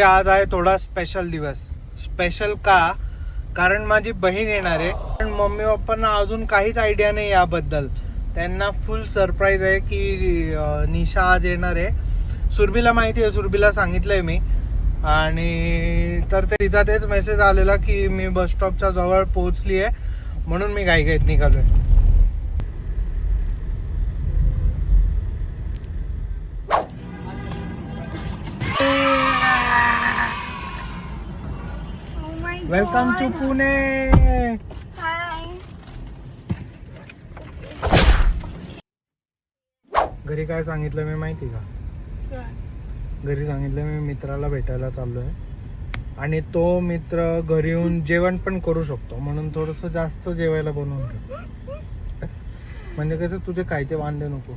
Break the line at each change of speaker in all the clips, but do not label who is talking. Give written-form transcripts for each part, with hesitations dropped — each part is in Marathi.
आज आहे थोडा स्पेशल दिवस. स्पेशल का? कारण माझी बहीण येणार आहे. पण मम्मी पप्पांना अजून काहीच आयडिया नाही याबद्दल. त्यांना फुल सरप्राईज आहे की निशा आज येणार आहे. सुरभीला माहिती आहे, सुरभीला सांगितलंय मी. आणि तर तिचा तेच मेसेज आलेला की मी बस स्टॉपच्या जवळ पोहोचली आहे, म्हणून मी घाईघाईत निघालोय. Welcome to Pune. घरी काय सांगितलं मी माहिती का? घरी सांगितलं मी मित्राला भेटायला चाललोय आणि तो मित्र घरी येऊन जेवण पण करू शकतो, म्हणून थोडस जास्त जेवायला बनवून ठेव. म्हणजे कसं तुझे खायचे वांदे नको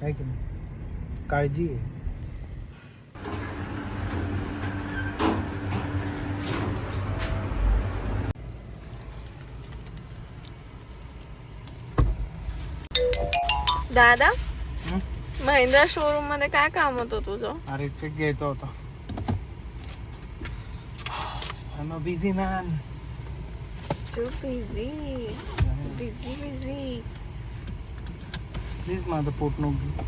आहे की नाही. काळजी आहे.
दादा, महिंद्रा शोरूम मध्ये काय काम होतं तुझं?
अरे चेक घ्यायचा होता. I'm a busy man.
Too busy. Busy.
Please माझं पोट नको.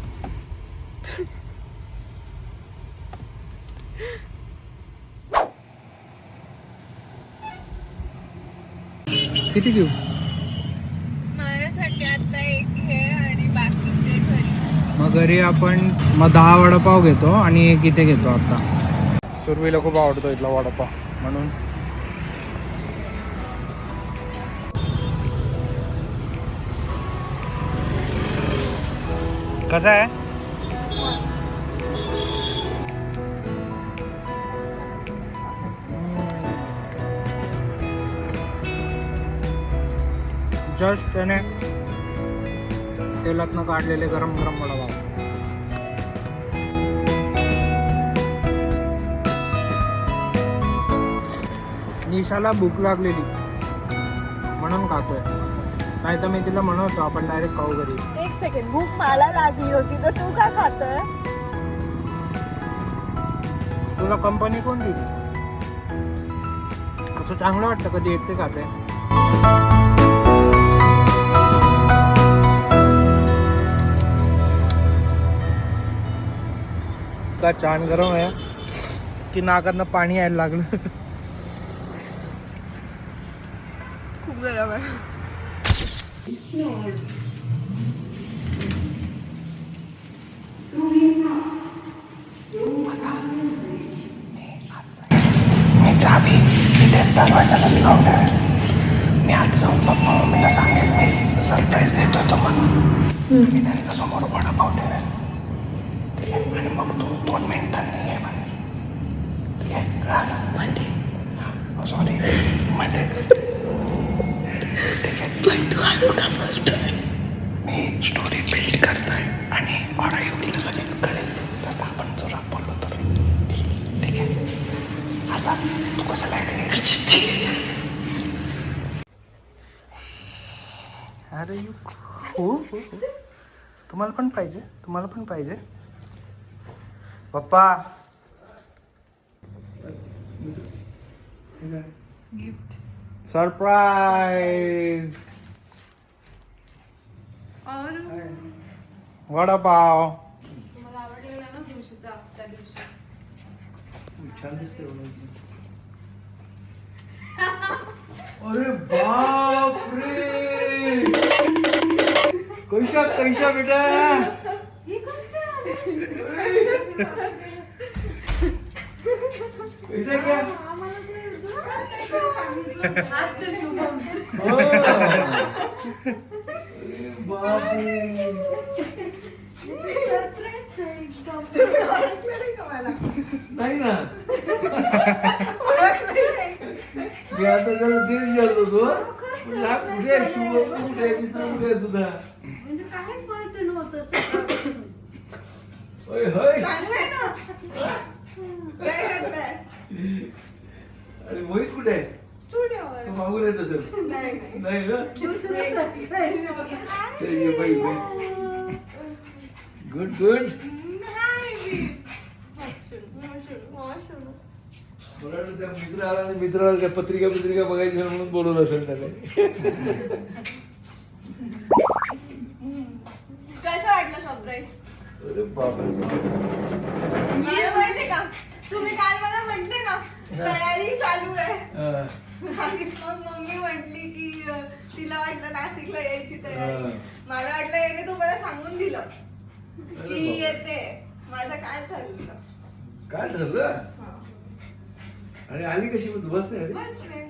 किती घेऊ?
माझ्यासाठी आता एक घे आणि बाकीचे घरी.
मग घरी आपण 10 वडापाव घेतो आणि एक इथे घेतो. आता सुरभीला खूप आवडतो इथला वडापाव, म्हणून कसा आहे? जस्ट त्याने तेलातनं काढलेले गरम गरम वडापाव. निशाला भूक लागलेली म्हणून खातोय, नाही तर मी तिला म्हणतो आपण डायरेक्ट खाऊ घरी.
एक सेकंड, भूक मला लागली होती तर तू का खातोय?
तुला कंपनी कोण दिली? असं चांगलं वाटतं कधी एकटे खाते. का छान गरम आहे की नाकातनं पाणी यायला लागलं.
खूप गरम आहे.
मी चाबी इथेच दरवाजालाच लावून ठेवेल. मी आज जाऊन पप्पा मम्मीला सांगेल मी सरप्राईज देतोय तुम्हाला. मी त्यांच्या समोर वडापाव ठेवेल, ठीक आहे? आणि मग तू 2 मिनिटांनी ये म्हणे, ठीक आहे? मध्ये सॉरी मध्ये, ठीक आहे? पण तू आलो का बोलतोय? मी स्टोरी बिल्ड करतोय आणि ऑडिओला लगेच कळेल तर आपण जोरात बोललो तर, ठीक आहे? आता तू कसं काय? अरे हो हो, तुम्हाला पण पाहिजे, तुम्हाला पण पाहिजे पप्पा.
गिफ्ट
सरप्राईज
और
वडापाव.
तुम्हाला आवडलेला ना दिवशीचा त्या दिवशी.
छान दिसते. अरे बाप रे, कैसा बेटा. कैसा क्या? नाही ना, मी आता त्याला तेच विचारत होतो, कुठे आहे शुभम, कुठे आहे मित्र, कुठे आहे तुझा?
म्हणजे काहीच माहिती नव्हतं.
होय होय. अरे मोहित कुठे आहे?
स्टुडिओवर.
तो मागून येत असेल. नाही ना. चल ये बाई बस. Good good.
मला वाटलं त्या मित्र आला आणि मित्राला काय पत्रिका बघायची झाली म्हणून बोलवलं असेल त्याने.
कसं वाटलं सरप्राईज?
अरे बापरे.
मला माहितीये का, तुम्ही काल मला म्हटले ना तयारी चालू आहे, आणि मग मम्मी म्हटली की तिला वाटलं नाशिकला यायची तयारी. मला वाटलं याने तुम्हाला सांगून दिलं की येते. माझं काल ठरलं.
काय ठरलं? आणि आली कशी बस नाही आली?
बस रे,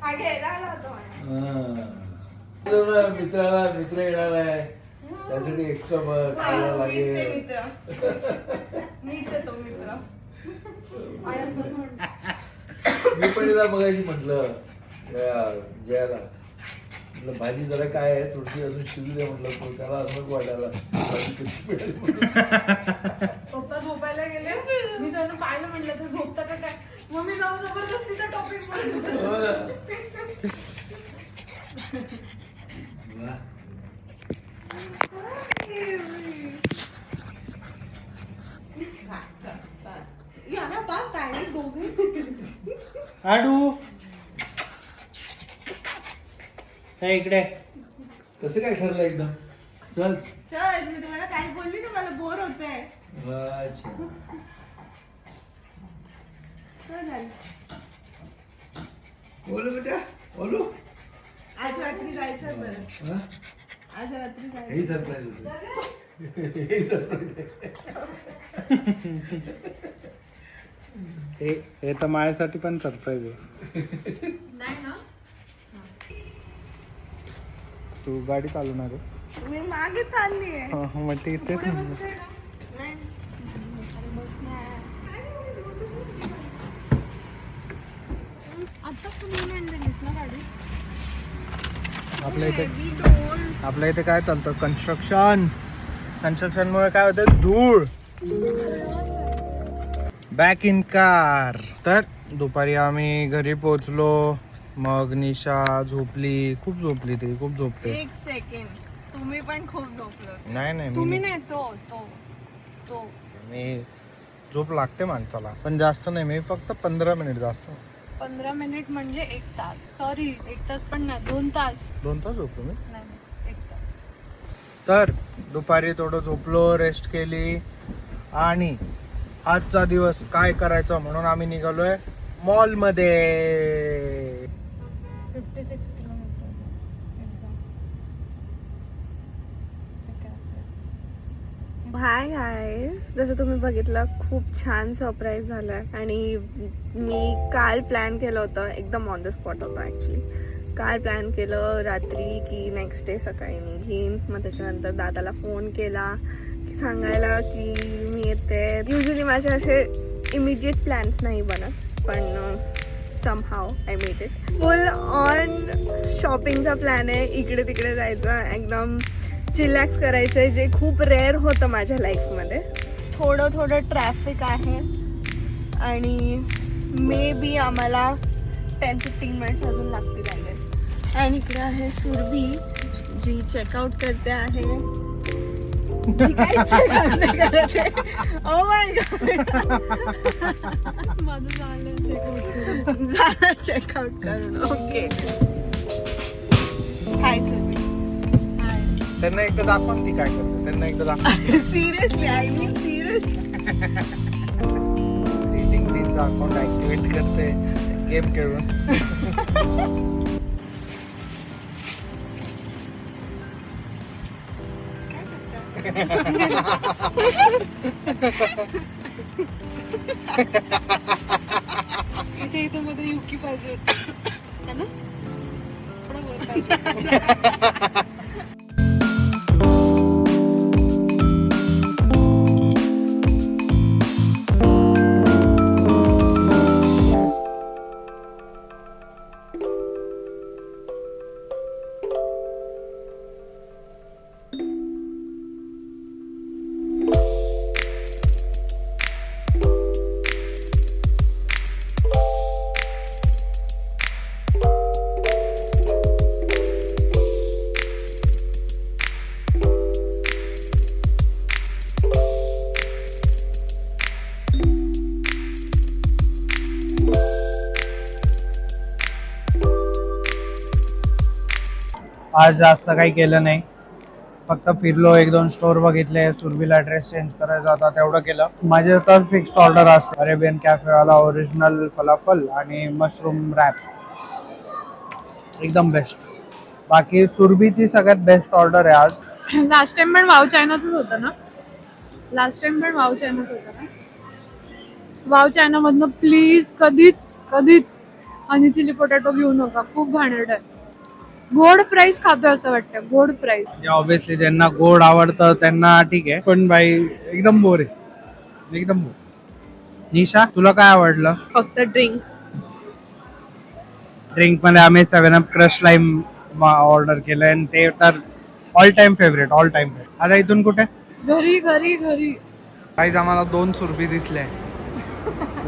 हा घ्यायला आला होता मला.
मित्र येणार आहे त्यासाठी एक्स्ट्रा खायला लागेल.
मीच आहे तो मित्र.
मी पण तिला बघायची म्हटलं जयाला, म्हटलं भाजी जरा काय आहे थोडीशी अजून शिजू दे म्हटलं, तो त्याला असं वाटायला भाजी कशी मिळाली.
पप्पा झोपायला गेले, मी त्यांना पाहिलं, म्हटलं तू झोपता का काय, मग मी जाऊन जबरदस्तीचा टॉपिक
आडू हे इकडे.
कसं काय ठरलं एकदम सहज?
चल, मी तुम्हाला काय बोलली ना, मला बोर होतंय.
अच्छा.
चल झालं.
बोलू बेटा बोलू.
आज रात्री जायचंय बरं.
हा?
आज रात्री जायचं.
हेही सरप्राईज होतं. हेही सरप्राईज आहे.
हे तर माझ्यासाठी पण सरप्राईज आहे.
नाही ना,
तू गाडी चालवणार आहे?
मी मागे चालली आहे.
मग ते तेच
पुढे
म्हणलं.
बसते ना. नाही. अरे बस ना. आता तुम्ही आणलीस ना गाडी?
आपल्या इथे काय चालतं, कन्स्ट्रक्शनमुळे काय होतं, धूळ. Back in car. तर दुपारी आम्ही घरी पोहोचलो, मग निशा झोपली, खूप झोपली, ती खूप झोपते.
एक सेकंड, तुम्ही पण खूप झोपलो.
नाही
तुम्ही नाही, तो
मी झोप लागते माणसाला, पण जास्त नाही. मी फक्त 15 मिनिट, जास्त
15 मिनिट म्हणजे 1 तास. सॉरी, 1 तास पण नाही, 2 तास.
2 तास झोपलो मी.
नाही, 1 तास.
तर दुपारी थोडं झोपलो, रेस्ट केली, आणि आजचा दिवस काय करायचं म्हणून आम्ही निघालोय मॉलमध्ये.
56 किलोमीटर. हाय गाईज, जसं तुम्ही बघितलं खूप छान सरप्राईज झालं आणि मी काल प्लॅन केलं होतं, एकदम ऑन द स्पॉट होतं ॲक्च्युली. काल प्लॅन केलं रात्री की नेक्स्ट डे सकाळी निघीन. मग त्याच्यानंतर दादाला फोन केला की सांगायला की मी येते. युजली माझे असे इमिडिएट प्लॅन्स नाही बनत, पण somehow I made it. Full on शॉपिंगचा प्लॅन आहे. इकडे तिकडे जायचं, एकदम चिलॅक्स करायचं आहे, जे खूप रेअर होतं माझ्या लाईफमध्ये. थोडं ट्रॅफिक आहे आणि मे बी आम्हाला 10-15 मिनिट्स अजून लागतील आहे. आणि इकडे आहे सुरभी, जी चेकआउट करते आहे. ओ माय गॉड, माझं झालं चेकआउट करून. ओके, हाय सुरभी.
त्यांना एकदा दाखवा ती काय करते, त्यांना एकदा दाखवा.
Seriously, I mean seriously.
ती लिंक्डइनचं अकाउंट ऍक्टिव्हेट करते गेम खेळून.
इथे मध्ये युकी पाहिजे ना, थोडं वर पाहिजे.
आज जास्त काही केलं नाही, फक्त फिरलो, 1-2 स्टोर बघितले, सुरभीला ड्रेस चेंज करायचा होता तेवढं केलं. माझे तर फिक्स्ड ऑर्डर असते, अरेबियन कॅफेवाला ओरिजिनल फलाफल आणि मशरूम रॅप, एकदम बेस्ट. बाकी सुरभीची सगळ्यात बेस्ट ऑर्डर आहे आज.
लास्ट टाइम पण वाव चायनाच होतं ना, वाव चायना मधनं प्लीज कधीच हनी चिली पोटॅटो घेऊ नका, खूप घाणेरड आहे. गोड फ्राईज खातोय असं वाटतं, गोड फ्राईज.
ऑब्विसली ज्यांना गोड आवडतं त्यांना ठीक आहे, पण बाई एकदम बोर आहे, एकदम बोर. निशा, तुला काय आवडलं?
फक्त ड्रिंक
मध्ये आम्ही 7up क्रश लाईम ऑर्डर केलंय आणि ते तर ऑल टाइम फेवरेट. आता इथून कुठे?
घरी
काहीच आम्हाला 2 सुरभी दिसले.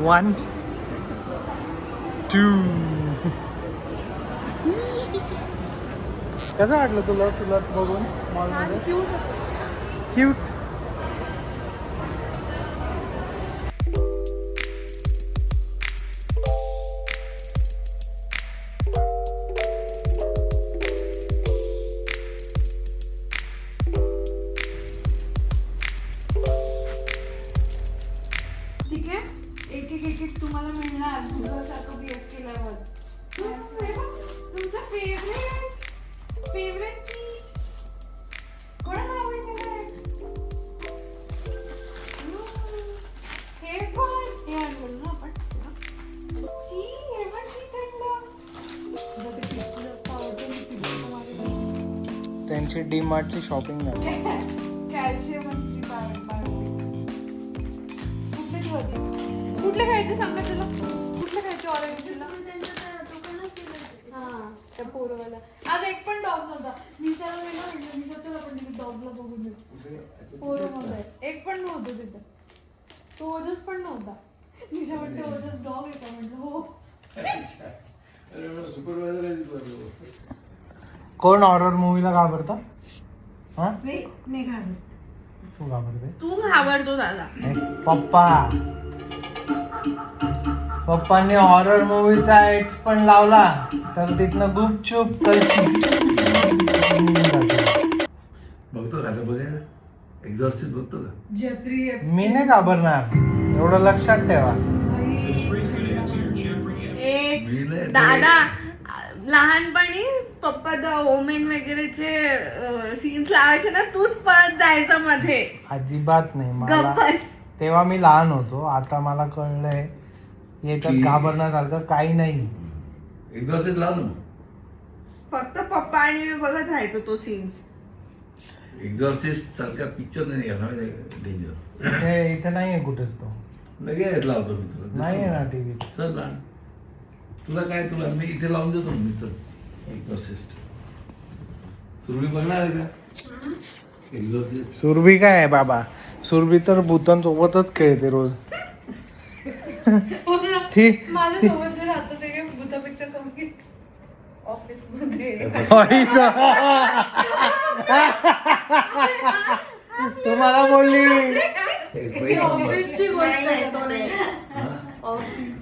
1 2. कसं वाटलं तुला बघून मॉलमध्ये? क्यूट.
ठीक आहे, एक तुम्हाला मिळणार सारखं बिहेव केल्यावर. तुमचं फेवरेट चीज कोणाला आवडणार? हे पण हे आणलं ना आपण. हे पण ठीक आहे.
त्यांची डी मार्टची शॉपिंग झाली.
कॅल्शियम कुठले खायचे सांगा तुला, कुठले खायचे? ऑरेंज त्या पोरवाला आज एक पण डॉग नव्हता. निशाला वेगळं म्हटलं, निशाचं आपण तिथे डॉगला बघून देऊ. पोरमध्ये एक पण नव्हतं तिथे, तो ओजस पण नव्हता. निशा म्हणते ओजस डॉग आहे का? म्हटलं हो.
कोण हॉरर मूवीला घाबरतं? हा,
मी घाबरते.
तू घाबरते?
तू घाबरतो दादा.
पप्पांनी हॉरर मूवीचा एक्स पण लावला तर तिथनं गुपचूप
बघतो का बघायला? एक्झॉर्सिस्ट बघतो का?
जेफ्री
मी नाही घाबरणार, एवढं लक्षात ठेवा.
दादा लहानपणी पप्पा द ओमेन वगैरेचे सीन्स लावायचे ना, तूच पळत जायचं मध्ये.
अजिबात नाही. मला
गप्पस.
तेव्हा मी लहान होतो, आता मला कळलंय याच्यात घाबरण्यासारखं काही नाही.
एक्झॉर्सिस्ट लाव ना.
फक्त पप्पा आणि मी बघत राहायचो तो सीन्स.
एक्झॉर्सिस्ट सारखा पिक्चर नाही निघाला डेंजर.
इथे नाहीये कुठेच तो.
लगेच लावतो मी तुला.
नाही आहे ना टीव्हीत.
चल ना, तुला मी इथे लावून देतो मी. चल एक्झॉर्सिस्ट. सुरभी बघणार आहे का? एक्झॉर्सिस्ट.
सुरभी काय आहे बाबा, सुरभी तर भूतांसोबतच खेळते रोज.
माझ्यासोबत जे राहतं ते भूतापेक्षा कमी ऑफिस मध्ये.
तुम्हाला बोलली
ऑफिसची गोष्ट आहे, तो नाही.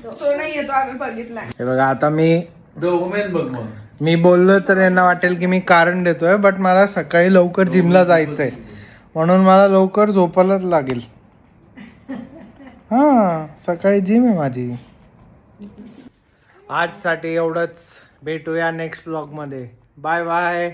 तो नाही येतो, आम्ही बघितला.
हे बघा, आता मी
द वुमेन बघ. मग
मी बोललो तर यांना वाटेल की मी कारण देतोय, बट मला सकाळी लवकर जिमला जायचंय म्हणून मला लवकर झोपायला लागेल. हा, सकाळी जिम आहे माझी. आजसाठी एवढंच. भेटूया नेक्स्ट ब्लॉग मध्ये. Bye bye.